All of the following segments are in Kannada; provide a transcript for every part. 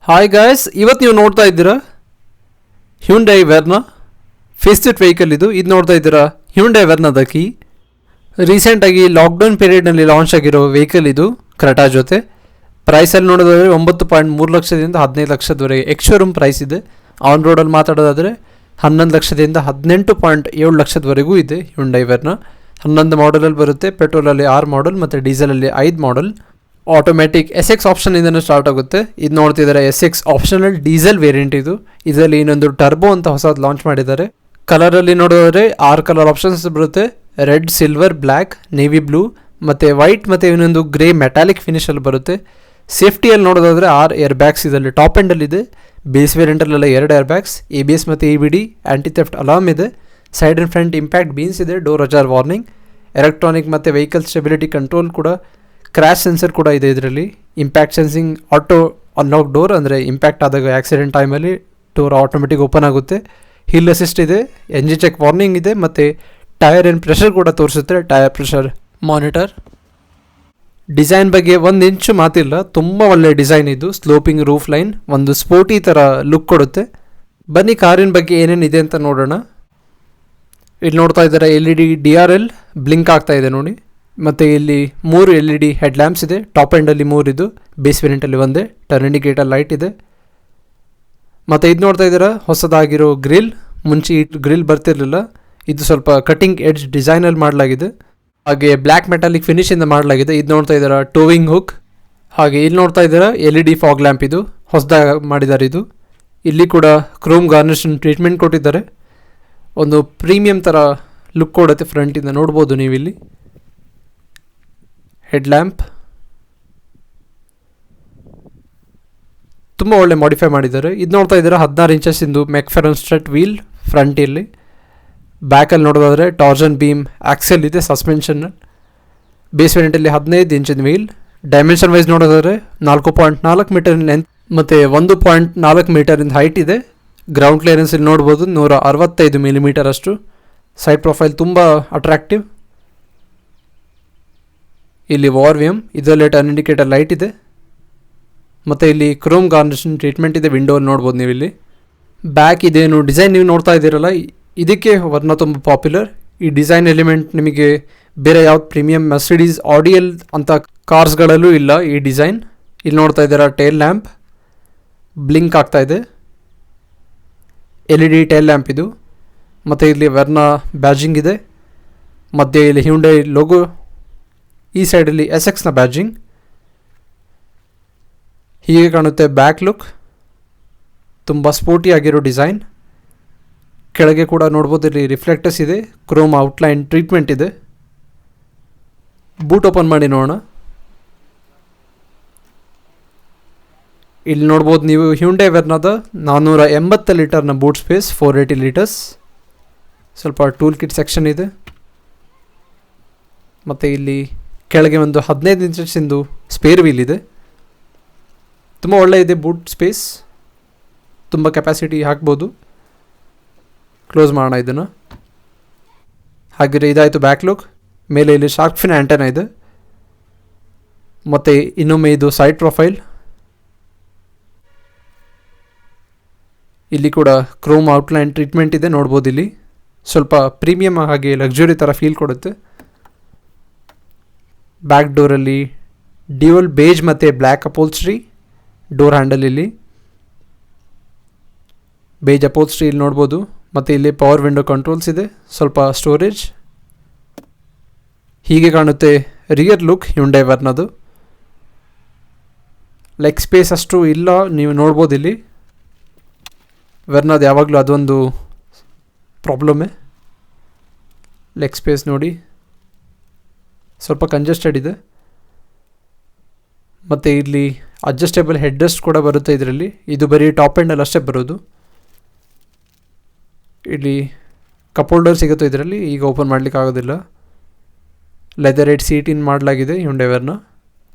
ಹಾಯ್ ಗಾಯ್ಸ್, ಇವತ್ತು ನೀವು ನೋಡ್ತಾ ಇದ್ದೀರಾ ಹ್ಯುಂಡೈ ವೆರ್ನಾ ಫೇಸ್ಟೆಡ್ ವೆಹಿಕಲ್. ಇದು ನೋಡ್ತಾ ಇದ್ದೀರಾ ಹ್ಯುಂಡೈ ವೆರ್ನಾದ ಕೀ. ರೀಸೆಂಟಾಗಿ ಲಾಕ್ಡೌನ್ ಪೀರಿಯಡ್ನಲ್ಲಿ ಲಾಂಚ್ ಆಗಿರೋ ವೆಹಿಕಲ್ ಇದು ಕ್ರೆಟಾ ಜೊತೆ. ಪ್ರೈಸಲ್ಲಿ ನೋಡೋದಾದರೆ 9.3 ಲಕ್ಷದಿಂದ 15 ಲಕ್ಷದವರೆಗೆ ಎಕ್ಸ್-ಶೋರೂಮ್ ಪ್ರೈಸ್ ಇದೆ. ಆನ್ ರೋಡಲ್ಲಿ ಮಾತಾಡೋದಾದರೆ 11 ಲಕ್ಷದಿಂದ 18.7 ಲಕ್ಷದವರೆಗೂ ಇದೆ ಹ್ಯುಂಡೈ ವೆರ್ನಾ. 11 ಮಾಡಲಲ್ಲಿ ಬರುತ್ತೆ. ಪೆಟ್ರೋಲಲ್ಲಿ 6 ಮಾಡಲ್ ಮತ್ತು ಡೀಸೆಲಲ್ಲಿ 5 ಮಾಡಲ್. ಆಟೋಮ್ಯಾಟಿಕ್ SX ಆಪ್ಷನಿಂದನೂ ಸ್ಟಾರ್ಟ್ ಆಗುತ್ತೆ. ಇದು ನೋಡ್ತಿದ್ದಾರೆ SX ಆಪ್ಷನಲ್ ಡೀಸೆಲ್ ವೇರಿಯಂಟ್. ಇದರಲ್ಲಿ ಇನ್ನೊಂದು ಟರ್ಬೋ ಅಂತ ಹೊಸದು ಲಾಂಚ್ ಮಾಡಿದ್ದಾರೆ. ಕಲರಲ್ಲಿ ನೋಡೋದಾದರೆ 6 ಕಲರ್ ಆಪ್ಷನ್ಸ್ ಬರುತ್ತೆ. Red, silver, black, navy blue ಮತ್ತು ವೈಟ್ ಮತ್ತು ಇನ್ನೊಂದು ಗ್ರೇ ಮೆಟಾಲಿಕ್ ಫಿನಿಷಲ್ಲಿ ಬರುತ್ತೆ. ಸೇಫ್ಟಿಯಲ್ಲಿ ನೋಡೋದಾದರೆ 6 ಏರ್ ಬ್ಯಾಗ್ಸ್ ಇದರಲ್ಲಿ ಟಾಪ್ ಎಂಡಲ್ಲಿದೆ. ಬೇಸ್ ವೇರಿಯಂಟಲ್ಲೆಲ್ಲ 2 ಏರ್ ಬ್ಯಾಗ್ಸ್, ABS ಮತ್ತು EBD, ಆ್ಯಂಟಿ ಥೆಫ್ಟ್ ಅಲಾರ್ಮ್ ಇದೆ. Side and front impact beams ಇದೆ. ಡೋರ್ ಅಜಾರ್ ವಾರ್ನಿಂಗ್, ಎಲೆಕ್ಟ್ರಾನಿಕ್ ಮತ್ತು ವೆಹಿಕಲ್ ಸ್ಟೆಬಿಲಿಟಿ ಕಂಟ್ರೋಲ್ ಕೂಡ, ಕ್ರ್ಯಾಶ್ ಸೆನ್ಸರ್ ಕೂಡ ಇದೆ ಇದರಲ್ಲಿ. Impact sensing, auto unlock door, ಅಂದರೆ ಇಂಪ್ಯಾಕ್ಟ್ ಆದಾಗ ಆಕ್ಸಿಡೆಂಟ್ ಟೈಮಲ್ಲಿ ಡೋರ್ ಆಟೋಮೆಟಿಕ್ ಓಪನ್ ಆಗುತ್ತೆ. ಹಿಲ್ ಅಸಿಸ್ಟ್ ಇದೆ, ಎಂಜಿನ್ ಚೆಕ್ ವಾರ್ನಿಂಗ್ ಇದೆ ಮತ್ತು ಟೈರ್ ಆ್ಯಂಡ್ ಪ್ರೆಷರ್ ಕೂಡ ತೋರಿಸುತ್ತೆ. Tyre pressure monitor. ಡಿಸೈನ್ ಬಗ್ಗೆ 1 ಇಂಚು ಮಾತಿಲ್ಲ, ತುಂಬ ಒಳ್ಳೆಯ ಡಿಸೈನ್ ಇದು. ಸ್ಲೋಪಿಂಗ್ ರೂಫ್ ಲೈನ್, ಒಂದು ಸ್ಪೋರ್ಟಿ ಥರ ಲುಕ್ ಕೊಡುತ್ತೆ. ಬನ್ನಿ ಕಾರಿನ ಬಗ್ಗೆ ಏನೇನಿದೆ ಅಂತ ನೋಡೋಣ. ಇಲ್ಲಿ ನೋಡ್ತಾ ಇದ್ದಾರೆ LED DRL ಬ್ಲಿಂಕ್ ಆಗ್ತಾ ಇದೆ ನೋಡಿ. ಮತ್ತು ಇಲ್ಲಿ 3 LED ಹೆಡ್ ಲ್ಯಾಂಪ್ಸ್ ಇದೆ. ಟಾಪ್ ಎಂಡಲ್ಲಿ 3 ಇದು, ಬೇಸ್ ವೇರಿಯಂಟಲ್ಲಿ ಒಂದೇ. ಟರ್ನ್ ಇಂಡಿಕೇಟರ್ ಲೈಟ್ ಇದೆ. ಮತ್ತು ಇದು ನೋಡ್ತಾ ಇದ್ದೀರಾ ಹೊಸದಾಗಿರೋ ಗ್ರಿಲ್. ಮುಂಚೆ ಈ ಗ್ರಿಲ್ ಬರ್ತಿರಲಿಲ್ಲ. ಇದು ಸ್ವಲ್ಪ ಕಟಿಂಗ್ ಎಡ್ಜ್ ಡಿಸೈನಲ್ಲಿ ಮಾಡಲಾಗಿದೆ. ಹಾಗೆ ಬ್ಲ್ಯಾಕ್ ಮೆಟಾಲಿಕ್ ಫಿನಿಶಿಂದ ಮಾಡಲಾಗಿದೆ. ಇದು ನೋಡ್ತಾ ಇದ್ದೀರಾ ಟೋವಿಂಗ್ ಹುಕ್. ಹಾಗೆ ಇಲ್ಲಿ ನೋಡ್ತಾ ಇದ್ದೀರಾ LED ಫಾಗ್ ಲ್ಯಾಂಪ್. ಇದು ಹೊಸದಾಗಿ ಮಾಡಿದ್ದಾರೆ. ಇದು ಇಲ್ಲಿ ಕೂಡ ಕ್ರೋಮ್ ಗಾರ್ನಿಷನ್ ಟ್ರೀಟ್ಮೆಂಟ್ ಕೊಟ್ಟಿದ್ದಾರೆ. ಒಂದು ಪ್ರೀಮಿಯಂ ಥರ ಲುಕ್ ಕೊಡುತ್ತೆ ಫ್ರಂಟಿಂದ, ನೋಡ್ಬೋದು ನೀವಿಲ್ಲಿ. ಹೆಡ್ ಲ್ಯಾಂಪ್ ತುಂಬ ಒಳ್ಳೆ ಮಾಡಿಫೈ ಮಾಡಿದ್ದಾರೆ. ಇದು ನೋಡ್ತಾ ಇದ್ದಾರೆ 16 ಇಂಚಸ್ ಇಂದು ಮೆಕ್ಫೆರನ್ ಸ್ಟ್ರಟ್ ವೀಲ್ ಫ್ರಂಟಲ್ಲಿ. ಬ್ಯಾಕಲ್ಲಿ ನೋಡೋದಾದರೆ ಟಾರ್ಜನ್ ಬೀಮ್ ಆಕ್ಸೆಲ್ ಇದೆ ಸಸ್ಪೆನ್ಷನ್. ಬೇಸ್ ವೇರಿಯಂಟಲ್ಲಿ 15 ಇಂಚಿನ ವೀಲ್. ಡೈಮೆನ್ಷನ್ ವೈಸ್ ನೋಡೋದಾದರೆ 4.4 ಮೀಟರ್ ಲೆಂತ್ ಮತ್ತು 1.4 ಮೀಟರಿಂದ ಹೈಟ್ ಇದೆ. ಗ್ರೌಂಡ್ ಕ್ಲಿಯರೆನ್ಸ್ ಇಲ್ಲಿ ನೋಡ್ಬೋದು 165 ಮಿಲಿಮೀಟರ್ ಅಷ್ಟು. ಸೈಡ್ ಪ್ರೊಫೈಲ್ ತುಂಬ ಅಟ್ರಾಕ್ಟಿವ್. ಇಲ್ಲಿ ವಾರ್ವಿಯಮ್, ಇದರಲ್ಲಿ ಟರ್ನ್ ಇಂಡಿಕೇಟರ್ ಲೈಟ್ ಇದೆ ಮತ್ತು ಇಲ್ಲಿ ಕ್ರೋಮ್ ಗಾರ್ನಿಷನ್ ಟ್ರೀಟ್ಮೆಂಟ್ ಇದೆ. ವಿಂಡೋಲ್ಲಿ ನೋಡ್ಬೋದು ನೀವು ಇಲ್ಲಿ. ಬ್ಯಾಕ್ ಇದೇನು ಡಿಸೈನ್ ನೀವು ನೋಡ್ತಾ ಇದ್ದೀರಲ್ಲ, ಇದಕ್ಕೆ ವರ್ನ ತುಂಬ ಪಾಪ್ಯುಲರ್. ಈ ಡಿಸೈನ್ ಎಲಿಮೆಂಟ್ ನಿಮಗೆ ಬೇರೆ ಯಾವ್ದು ಪ್ರೀಮಿಯಂ ಮರ್ಸಿಡೀಸ್ ಆಡಿಯಲ್ ಅಂತ ಕಾರ್ಸ್ಗಳಲ್ಲೂ ಇಲ್ಲ ಈ ಡಿಸೈನ್. ಇಲ್ಲಿ ನೋಡ್ತಾ ಇದ್ದೀರಾ ಟೇಲ್ ಲ್ಯಾಂಪ್ ಬ್ಲಿಂಕ್ ಆಗ್ತಾ ಇದೆ. LED ಟೇಲ್ ಲ್ಯಾಂಪ್ ಇದು. ಮತ್ತು ಇಲ್ಲಿ ವೆರ್ನಾ ಬ್ಯಾಜಿಂಗ್ ಇದೆ. ಮಧ್ಯೆ ಇಲ್ಲಿ ಹ್ಯುಂಡೈ ಲೋಗೋ. ಈ ಸೈಡಲ್ಲಿ SXನ ಬ್ಯಾಜಿಂಗ್. ಹೀಗೆ ಕಾಣುತ್ತೆ ಬ್ಯಾಕ್ ಲುಕ್. ತುಂಬ ಸ್ಪೋರ್ಟಿ ಆಗಿರೋ ಡಿಸೈನ್. ಕೆಳಗೆ ಕೂಡ ನೋಡ್ಬೋದು ಇಲ್ಲಿ ರಿಫ್ಲೆಕ್ಟರ್ಸ್ ಇದೆ. ಕ್ರೋಮ್ ಔಟ್ಲೈನ್ ಟ್ರೀಟ್ಮೆಂಟ್ ಇದೆ. ಬೂಟ್ ಓಪನ್ ಮಾಡಿ ನೋಡೋಣ. ಇಲ್ಲಿ ನೋಡ್ಬೋದು ನೀವು ಹ್ಯುಂಡೈ ವೆರ್ನಾದ 480 ಲೀಟರ್ನ ಬೂಟ್ ಸ್ಪೇಸ್, 480 ಲೀಟರ್ಸ್. ಸ್ವಲ್ಪ ಟೂಲ್ ಕಿಟ್ ಸೆಕ್ಷನ್ ಇದೆ. ಮತ್ತು ಇಲ್ಲಿ ಕೆಳಗೆ ಒಂದು 15 ಇಂಚಸ್ಸಿಂದು ಸ್ಪೇರ್ ವೀಲ್ ಇದೆ. ತುಂಬ ಒಳ್ಳೆ ಇದೆ ಬೂಟ್ ಸ್ಪೇಸ್. ತುಂಬ ಕೆಪಾಸಿಟಿ ಹಾಕ್ಬೋದು. ಕ್ಲೋಸ್ ಮಾಡೋಣ ಇದನ್ನು. ಹಾಗೆ ಇದಾಯಿತು ಬ್ಯಾಕ್ ಲುಕ್. ಮೇಲೆ ಇಲ್ಲಿ ಶಾರ್ಕ್ ಫಿನ್ ಆ್ಯಂಟೆನಾ ಇದೆ. ಮತ್ತು ಇನ್ನೊಮ್ಮೆ ಇದು ಸೈಡ್ ಪ್ರೊಫೈಲ್. ಇಲ್ಲಿ ಕೂಡ ಕ್ರೋಮ್ ಔಟ್ಲೈನ್ ಟ್ರೀಟ್ಮೆಂಟ್ ಇದೆ, ನೋಡ್ಬೋದು ಇಲ್ಲಿ. ಸ್ವಲ್ಪ ಪ್ರೀಮಿಯಮ್ ಹಾಗೆ ಲಕ್ಸುರಿ ಥರ ಫೀಲ್ ಕೊಡುತ್ತೆ. ಬ್ಯಾಕ್ ಡೋರಲ್ಲಿ ಡ್ಯೂಯಲ್ ಬೇಜ್ ಮತ್ತು ಬ್ಲ್ಯಾಕ್ ಅಪೋಲ್ಸ್ಟ್ರಿ. ಡೋರ್ ಹ್ಯಾಂಡಲ್ ಇಲ್ಲಿ ಬೇಜ್ ಅಪೋಲ್ಸ್ಟ್ರಿ ಇಲ್ಲಿ ನೋಡ್ಬೋದು. ಮತ್ತು ಇಲ್ಲಿ ಪವರ್ ವಿಂಡೋ ಕಂಟ್ರೋಲ್ಸ್ ಇದೆ. ಸ್ವಲ್ಪ ಸ್ಟೋರೇಜ್. ಹೀಗೆ ಕಾಣುತ್ತೆ ರಿಯರ್ ಲುಕ್ ಹ್ಯುಂಡೈ ವೆರ್ನಾದು. ಲೆಗ್ ಸ್ಪೇಸ್ ಅಷ್ಟು ಇಲ್ಲ, ನೀವು ನೋಡ್ಬೋದು ಇಲ್ಲಿ. ವೆರ್ನಾದು ಯಾವಾಗಲೂ ಅದೊಂದು ಪ್ರಾಬ್ಲಮ್ಮೇ. ಲೆಗ್ ಸ್ಪೇಸ್ ನೋಡಿ ಸ್ವಲ್ಪ ಕಂಜೆಸ್ಟೆಡ್ ಇದೆ. ಮತ್ತು ಇಲ್ಲಿ ಅಡ್ಜಸ್ಟೇಬಲ್ ಹೆಡ್ ರೆಸ್ಟ್ ಕೂಡ ಬರುತ್ತೆ ಇದರಲ್ಲಿ. ಇದು ಬರೀ ಟಾಪ್ ಎಂಡಲ್ಲಿ ಅಷ್ಟೇ ಬರೋದು. ಇಲ್ಲಿ ಕಪ್ ಹೋಲ್ಡರ್ ಸಿಗುತ್ತೆ ಇದರಲ್ಲಿ. ಈಗ ಓಪನ್ ಮಾಡಲಿಕ್ಕೆ ಆಗೋದಿಲ್ಲ. ಲೆದರ್ ರೇಟ್ ಸೀಟ್ ಇನ್ ಮಾಡಲಾಗಿದೆ ಹ್ಯುಂಡೈ ವೆರ್ನಾ.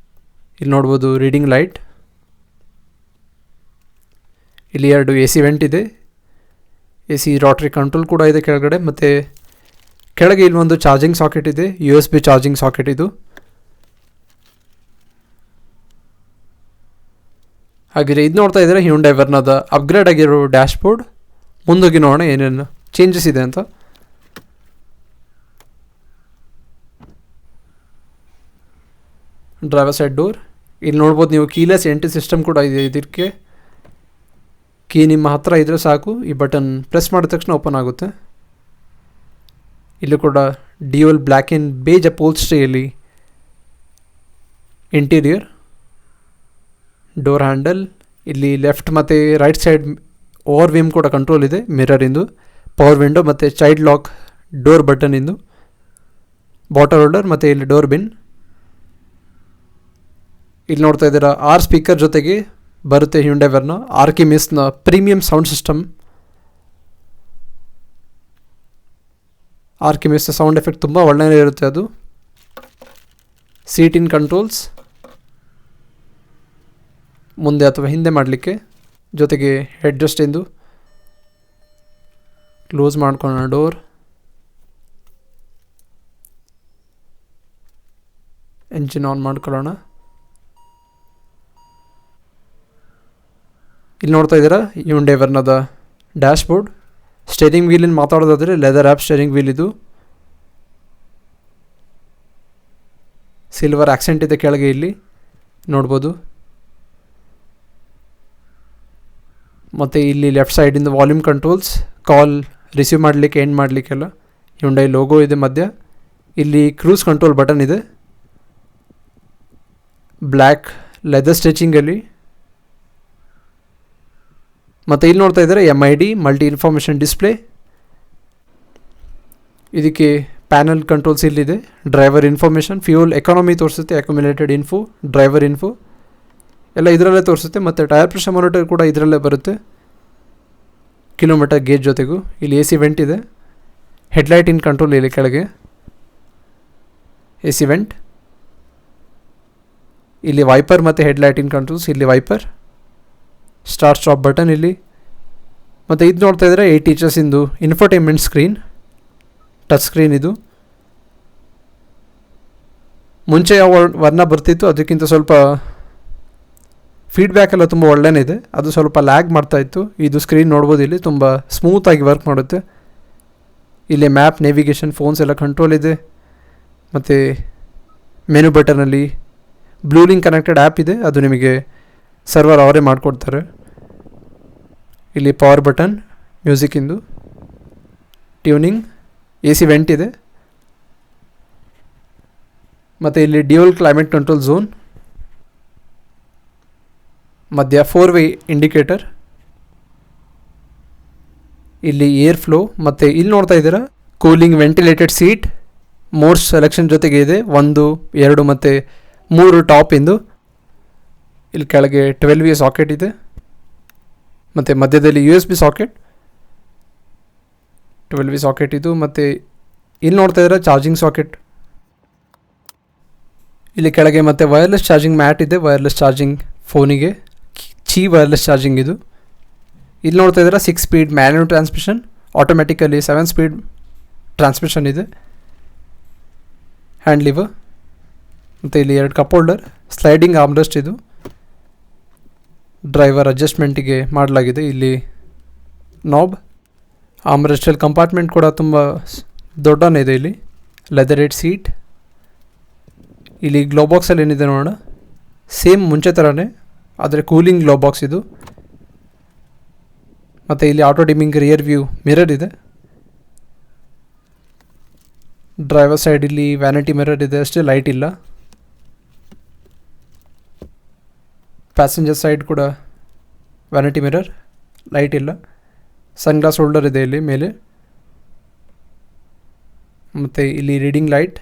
ಇಲ್ಲಿ ನೋಡ್ಬೋದು ರೀಡಿಂಗ್ ಲೈಟ್. ಇಲ್ಲಿ 2 AC ವೆಂಟ್ ಇದೆ. AC ರಾಟ್ರಿ ಕಂಟ್ರೋಲ್ ಕೂಡ ಇದೆ ಕೆಳಗಡೆ. ಮತ್ತು ಕೆಳಗೆ ಇಲ್ಲಿ ಒಂದು ಚಾರ್ಜಿಂಗ್ ಸಾಕೆಟ್ ಇದೆ, USB ಚಾರ್ಜಿಂಗ್ ಸಾಕೆಟ್ ಇದು. ಹಾಗೆ ಇದು ನೋಡ್ತಾ ಇದ್ದಾರೆ ಹ್ಯುಂಡೈ ವೆರ್ನಾದ ಅಪ್ಗ್ರೇಡ್ ಆಗಿರೋ ಡ್ಯಾಶ್ಬೋರ್ಡ್. ಮುಂದೋಗಿ ನೋಡೋಣ ಏನೇನು ಚೇಂಜಸ್ ಇದೆ ಅಂತ. ಡ್ರೈವರ್ ಸೈಡ್ ಡೋರ್ ಇಲ್ಲಿ ನೋಡ್ಬೋದು ನೀವು. ಕೀಲೆಸ್ ಎಂಟ್ರಿ ಸಿಸ್ಟಮ್ ಕೂಡ ಇದೆ ಇದಕ್ಕೆ. ಕೀ ನಿಮ್ಮ ಹತ್ರ ಇದ್ದರೆ ಸಾಕು, ಈ ಬಟನ್ ಪ್ರೆಸ್ ಮಾಡಿದ ತಕ್ಷಣ ಓಪನ್ ಆಗುತ್ತೆ. ಇಲ್ಲಿ ಕೂಡ ಡ್ಯೂಯಲ್ ಬ್ಲ್ಯಾಕ್ ಆ್ಯಂಡ್ ಬೇಜ್ ಅಪೋಲ್ಸ್ಟ್ರಿಯಲ್ಲಿ ಇಂಟೀರಿಯರ್. ಡೋರ್ ಹ್ಯಾಂಡಲ್ ಇಲ್ಲಿ ಲೆಫ್ಟ್ ಮತ್ತು ರೈಟ್ ಸೈಡ್ ಓವರ್ ವಿಮ್ ಕೂಡ ಕಂಟ್ರೋಲ್ ಇದೆ ಮಿರರಿಂದು. ಪವರ್ ವಿಂಡೋ ಮತ್ತು ಚೈಲ್ಡ್ ಲಾಕ್ ಡೋರ್ ಬಟನಿಂದು. ಬಾಟಲ್ ಹೋಲ್ಡರ್ ಮತ್ತು ಇಲ್ಲಿ ಡೋರ್ ಬಿನ್. ಇಲ್ಲಿ ನೋಡ್ತಾ ಇದ್ದೀರಾ 6 ಸ್ಪೀಕರ್ ಜೊತೆಗೆ ಬರುತ್ತೆ ಹ್ಯುಂಡೈ ವೆರ್ನಾ. ಆರ್ಕಿಮಿಸ್ನ ಪ್ರೀಮಿಯಂ ಸೌಂಡ್ ಸಿಸ್ಟಮ್. ಆರ್ಕಿಮಿಸ್ನ ಸೌಂಡ್ ಎಫೆಕ್ಟ್ ತುಂಬ ಒಳ್ಳೆಯದೇ ಇರುತ್ತೆ ಅದು. ಸೀಟ್ ಇನ್ ಕಂಟ್ರೋಲ್ಸ್ ಮುಂದೆ ಅಥವಾ ಹಿಂದೆ ಮಾಡಲಿಕ್ಕೆ, ಜೊತೆಗೆ ಹೆಡ್ ಜಸ್ಟಿಂದು. ಕ್ಲೋಸ್ ಮಾಡ್ಕೊಳ್ಳೋಣ ಡೋರ್. ಎಂಜಿನ್ ಆನ್ ಮಾಡ್ಕೊಳ್ಳೋಣ. ಇಲ್ಲಿ ನೋಡ್ತಾ ಇದ್ದೀರಾ ಹ್ಯುಂಡೈ ವೆರ್ನಾದ ಡ್ಯಾಶ್ಬೋರ್ಡ್. ಸ್ಟೇರಿಂಗ್ ವೀಲಿನ ಮಾತಾಡೋದಾದರೆ ಲೆದರ್ ಆ್ಯಪ್ ಸ್ಟೇರಿಂಗ್ ವೀಲ್ ಇದು. ಸಿಲ್ವರ್ ಆಕ್ಸೆಂಟ್ ಇದೆ ಕೆಳಗೆ ಇಲ್ಲಿ ನೋಡ್ಬೋದು. ಮತ್ತು ಇಲ್ಲಿ ಲೆಫ್ಟ್ ಸೈಡಿಂದ ವಾಲ್ಯೂಮ್ ಕಂಟ್ರೋಲ್ಸ್, ಕಾಲ್ ರಿಸೀವ್ ಮಾಡಲಿಕ್ಕೆ ಎಂಡ್ ಮಾಡಲಿಕ್ಕೆಲ್ಲ. ಹ್ಯುಂಡೈ ಲೋಗೋ ಇದೆ ಮಧ್ಯ. ಇಲ್ಲಿ ಕ್ರೂಸ್ ಕಂಟ್ರೋಲ್ ಬಟನ್ ಇದೆ ಬ್ಲ್ಯಾಕ್ ಲೆದರ್ ಸ್ಟಿಚಿಂಗಲ್ಲಿ. ಮತ್ತು ಇಲ್ಲಿ ನೋಡ್ತಾ ಇದ್ದಾರೆ MID ಮಲ್ಟಿ ಇನ್ಫಾರ್ಮೇಷನ್ ಡಿಸ್ಪ್ಲೇ. ಇದಕ್ಕೆ ಪ್ಯಾನಲ್ ಕಂಟ್ರೋಲ್ಸ್ ಇಲ್ಲಿದೆ. ಡ್ರೈವರ್ ಇನ್ಫಾರ್ಮೇಷನ್, ಫ್ಯೂಲ್ ಎಕಾನಮಿ ತೋರಿಸುತ್ತೆ, ಅಕ್ಯುಮುಲೇಟೆಡ್ ಇನ್ಫೋ, ಡ್ರೈವರ್ ಇನ್ಫೋ ಎಲ್ಲ ಇದರಲ್ಲೇ ತೋರಿಸುತ್ತೆ. ಮತ್ತು ಟೈರ್ ಪ್ರೆಷರ್ ಮಾನಿಟರ್ ಕೂಡ ಇದರಲ್ಲೇ ಬರುತ್ತೆ, ಕಿಲೋಮೀಟರ್ ಗೇಜ್ ಜೊತೆಗೂ. ಇಲ್ಲಿ AC ವೆಂಟ್ ಇದೆ. ಹೆಡ್ಲೈಟ್ ಇನ್ ಕಂಟ್ರೋಲ್ ಇಲ್ಲಿ ಕೆಳಗೆ AC ವೆಂಟ್. ಇಲ್ಲಿ ವೈಪರ್ ಮತ್ತು ಹೆಡ್ಲೈಟ್ ಇನ್ ಕಂಟ್ರೋಲ್ಸ್. ಇಲ್ಲಿ ವೈಪರ್, ಸ್ಟಾರ್ಟ್ ಸ್ಟಾಪ್ ಬಟನ್ ಇಲ್ಲಿ. ಮತ್ತು ಇದು ನೋಡ್ತಾ ಇದ್ದರೆ 8 ಇಂಚಸ್ಸಿಂದು ಇನ್ಫೋಟೈನ್ಮೆಂಟ್ ಸ್ಕ್ರೀನ್, ಟಚ್ ಸ್ಕ್ರೀನ್ ಇದು. ಮುಂಚೆ ಯಾವ ವರ್ಣ ಬರ್ತಿತ್ತು ಅದಕ್ಕಿಂತ ಸ್ವಲ್ಪ ಫೀಡ್ಬ್ಯಾಕ್ ಎಲ್ಲ ತುಂಬ ಒಳ್ಳೆಯೇ. ಅದು ಸ್ವಲ್ಪ ಲ್ಯಾಗ್ ಮಾಡ್ತಾಯಿತ್ತು. ಇದು ಸ್ಕ್ರೀನ್ ನೋಡ್ಬೋದು ಇಲ್ಲಿ ತುಂಬ ಸ್ಮೂತಾಗಿ ವರ್ಕ್ ಮಾಡುತ್ತೆ. ಇಲ್ಲಿ ಮ್ಯಾಪ್, ನೇವಿಗೇಷನ್, ಫೋನ್ಸ್ ಎಲ್ಲ ಕಂಟ್ರೋಲ್ ಇದೆ. ಮತ್ತು ಮೆನು ಬಟನಲ್ಲಿ ಬ್ಲೂ ಲಿಂಕ್ ಕನೆಕ್ಟೆಡ್ ಆ್ಯಪ್ ಇದೆ, ಅದು ನಿಮಗೆ ಸರ್ವರ್ ಅವರೇ ಮಾಡಿಕೊಡ್ತಾರೆ. ಇಲ್ಲಿ ಪವರ್ ಬಟನ್, ಮ್ಯೂಸಿಕ್ಕಿಂದು, ಟ್ಯೂನಿಂಗ್, AC ವೆಂಟ್ ಇದೆ. ಮತ್ತು ಇಲ್ಲಿ ಡ್ಯೂಯಲ್ ಕ್ಲೈಮೇಟ್ ಕಂಟ್ರೋಲ್ ಝೋನ್, ಮಧ್ಯ 4-ವೇ ಇಂಡಿಕೇಟರ್. ಇಲ್ಲಿ ಏರ್ ಫ್ಲೋ. ಮತ್ತು ಇಲ್ಲಿ ನೋಡ್ತಾ ಇದ್ದೀರಾ cooling ventilated seat, mode selection ಜೊತೆಗೆ ಇದೆ. 1, 2 ಮತ್ತು 3 ಟಾಪಿಂದು. ಇಲ್ಲಿ ಕೆಳಗೆ 12V ಸಾಕೆಟ್ ಇದೆ. ಮತ್ತು ಮಧ್ಯದಲ್ಲಿ USB ಸಾಕೆಟ್, 12V ಸಾಕೆಟ್ ಇದು. ಮತ್ತು ಇಲ್ಲಿ ನೋಡ್ತಾ ಇದ್ದೀರಾ ಚಾರ್ಜಿಂಗ್ ಸಾಕೆಟ್. ಇಲ್ಲಿ ಕೆಳಗೆ ಮತ್ತು ವೈರ್ಲೆಸ್ ಚಾರ್ಜಿಂಗ್ ಮ್ಯಾಟ್ ಇದೆ, ವೈರ್ಲೆಸ್ ಚಾರ್ಜಿಂಗ್ ಫೋನಿಗೆ, ವೈರ್ಲೆಸ್ ಚಾರ್ಜಿಂಗ್ ಇದು. ಇಲ್ಲಿ ನೋಡ್ತಾ ಇದ್ದೀರಾ 6 speed manual transmission, automatically 7 speed transmission ಇದೆ. Hand lever. ಮತ್ತು ಇಲ್ಲಿ 2 ಕಪ್ ಹೋಲ್ಡರ್, ಸ್ಲೈಡಿಂಗ್ ಆರ್ಮ್ರೆಸ್ಟ್ ಇದು. ಡ್ರೈವರ್ ಅಡ್ಜಸ್ಟ್ಮೆಂಟಿಗೆ ಮಾಡಲಾಗಿದೆ. ಇಲ್ಲಿ ನಾಬ್, ಆರ್ಮ್ರೆಸ್ಟಲ್ಲಿ ಕಂಪಾರ್ಟ್ಮೆಂಟ್ ಕೂಡ ತುಂಬ ದೊಡ್ಡನೇ ಇದೆ. ಇಲ್ಲಿ ಲೆದರ್ ಏಟ್ ಸೀಟ್. ಇಲ್ಲಿ ಗ್ಲೋ ಬಾಕ್ಸಲ್ಲಿ ಏನಿದೆ ನೋಡೋಣ, ಸೇಮ್ ಮುಂಚೆ ಥರನೇ ಆದರೆ ಕೂಲಿಂಗ್ ಗ್ಲೋ ಬಾಕ್ಸ್ ಇದು. ಮತ್ತು ಇಲ್ಲಿ auto dimming rear view mirror ಇದೆ. ಡ್ರೈವರ್ ಸೈಡ್ ಇಲ್ಲಿ ವ್ಯಾನಿಟಿ ಮಿರರ್ ಇದೆ ಅಷ್ಟೇ, ಲೈಟ್ ಇಲ್ಲ. ಪ್ಯಾಸೆಂಜರ್ ಸೈಡ್ ಕೂಡ ವ್ಯಾನಿಟಿ ಮಿರರ್, ಲೈಟ್ ಇಲ್ಲ. ಸನ್ಗ್ಲಾಸ್ ಹೋಲ್ಡರ್ ಇದೆ ಇಲ್ಲಿ ಮೇಲೆ. ಮತ್ತು ಇಲ್ಲಿ ರೀಡಿಂಗ್ ಲೈಟ್.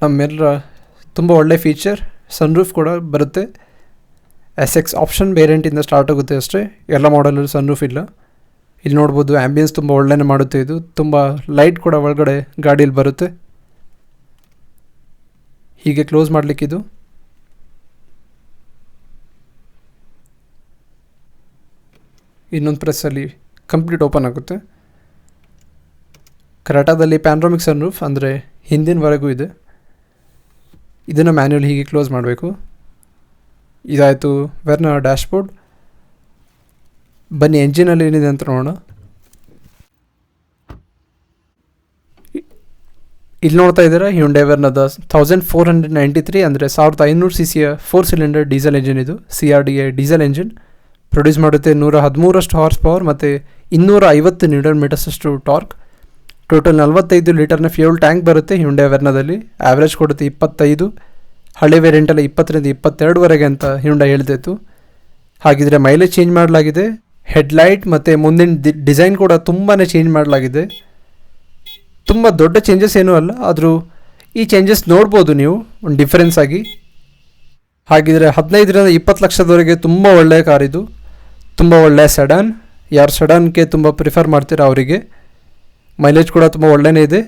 ನಮ್ಮೆಲ್ಲರ ತುಂಬ ಒಳ್ಳೆ ಫೀಚರ್. ಸನ್ರೂಫ್ ಕೂಡ ಬರುತ್ತೆ. SX ಆಪ್ಷನ್ ವೇರಿಯಂಟಿಂದ ಸ್ಟಾರ್ಟ್ ಆಗುತ್ತೆ ಅಷ್ಟೇ, ಎಲ್ಲ ಮಾಡಲಲ್ಲಿ ಸನ್ರೂಫ್ ಇಲ್ಲ. ಇಲ್ಲಿ ನೋಡ್ಬೋದು ಆ್ಯಂಬಿಯನ್ಸ್ ತುಂಬ ಒಳ್ಳೆಯೇ ಮಾಡುತ್ತೆ ಇದು. ತುಂಬ ಲೈಟ್ ಕೂಡ ಒಳಗಡೆ ಗಾಡೀಲಿ ಬರುತ್ತೆ. ಹೀಗೆ ಕ್ಲೋಸ್ ಮಾಡಲಿಕ್ಕಿದು. ಇನ್ನೊಂದು ಪ್ರೆಸ್ಸಲ್ಲಿ ಕಂಪ್ಲೀಟ್ ಓಪನ್ ಆಗುತ್ತೆ. ಕ್ರೆಟಾದಲ್ಲಿ ಪ್ಯಾನ್ರಾಮಿಕ್ ಸನ್ರೂಫ್ ಅಂದರೆ ಹಿಂದಿನವರೆಗೂ ಇದೆ. ಇದನ್ನು ಮ್ಯಾನ್ಯುವಲ್ ಹೀಗೆ ಕ್ಲೋಸ್ ಮಾಡಬೇಕು. ಇದಾಯಿತು ವೆರ್ನಾ ಡ್ಯಾಶ್ಬೋರ್ಡ್. ಬನ್ನಿ ಎಂಜಿನಲ್ಲಿ ಏನಿದೆ ಅಂತ ನೋಡೋಣ. ಇಲ್ಲಿ ನೋಡ್ತಾ ಇದ್ದೀರಾ ಹ್ಯುಂಡೈ ವೆರ್ನಾದ 1493 ಅಂದರೆ 1500 cc 4 ಸಿಲಿಂಡರ್ ಡೀಸೆಲ್ ಎಂಜಿನ್. ಇದು CRDA ಡೀಸೆಲ್ ಎಂಜಿನ್ ಪ್ರೊಡ್ಯೂಸ್ ಮಾಡುತ್ತೆ. 113 ಹಾರ್ಸ್ ಪವರ್ ಮತ್ತು 250 ನ್ಯೂಟನ್ ಮೀಟರ್ಸಷ್ಟು ಟಾರ್ಕ್. ಟೋಟಲ್ 45 ಲೀಟರ್ನ ಫ್ಯೂಲ್ ಟ್ಯಾಂಕ್ ಬರುತ್ತೆ ಹ್ಯುಂಡೈ ವೆರ್ನಾದಲ್ಲಿ. ಆ್ಯಾವ್ರೇಜ್ ಕೊಡುತ್ತೆ 25. ಹಳೆ ವೇರಿಯಂಟಲ್ಲಿ 20ರಿಂದ 22ವರೆಗೆ ಅಂತ ಹ್ಯುಂಡೈ ಹೇಳ್ತಿತ್ತು. ಹಾಗಿದ್ರೆ ಮೈಲೇಜ್ ಚೇಂಜ್ ಮಾಡಲಾಗಿದೆ. ಹೆಡ್ಲೈಟ್ ಮತ್ತು ಮುಂದಿನ ಡಿಸೈನ್ ಕೂಡ ತುಂಬಾ ಚೇಂಜ್ ಮಾಡಲಾಗಿದೆ. ತುಂಬ ದೊಡ್ಡ ಚೇಂಜಸ್ ಏನೂ ಅಲ್ಲ, ಆದರೂ ಈ ಚೇಂಜಸ್ ನೋಡ್ಬೋದು ನೀವು ಒಂದು ಡಿಫ್ರೆನ್ಸ್ ಆಗಿ. ಹಾಗಿದ್ರೆ 15ರಿಂದ 20 ಲಕ್ಷದವರೆಗೆ ತುಂಬ ಒಳ್ಳೆಯ ಕಾರ್ ಇದು. ತುಂಬ ಒಳ್ಳೆಯ ಸೆಡಾನ್. ಯಾರು ಸೆಡಾನ್ಗೆ ತುಂಬ ಪ್ರಿಫರ್ ಮಾಡ್ತೀರಾ ಅವರಿಗೆ. ಮೈಲೇಜ್ ಕೂಡ ತುಂಬ ಒಳ್ಳೆಯೇ ಇದೆ.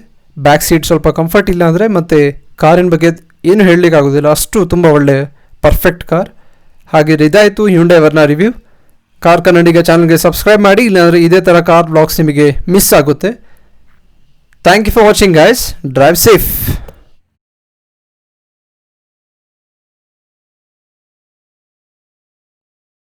ಬ್ಯಾಕ್ ಸೀಟ್ ಸ್ವಲ್ಪ ಕಂಫರ್ಟ್ ಇಲ್ಲ ಅಂದರೆ ಮತ್ತು ಕಾರಿನ ಬಗ್ಗೆ ಏನು ಹೇಳಲಿಕ್ಕಾಗೋದಿಲ್ಲ, ಅಷ್ಟು ತುಂಬ ಒಳ್ಳೆಯ ಪರ್ಫೆಕ್ಟ್ ಕಾರ್. ಹಾಗೆ ಇದಾಯಿತು Hyundai Verna review. Car Kannadiga ಚಾನಲ್ಗೆ ಸಬ್ಸ್ಕ್ರೈಬ್ ಮಾಡಿ, ಇಲ್ಲಾಂದರೆ ಇದೇ ಥರ ಕಾರ್ ಬ್ಲಾಗ್ಸ್ ನಿಮಗೆ ಮಿಸ್ ಆಗುತ್ತೆ. Thank you for watching guys. Drive safe.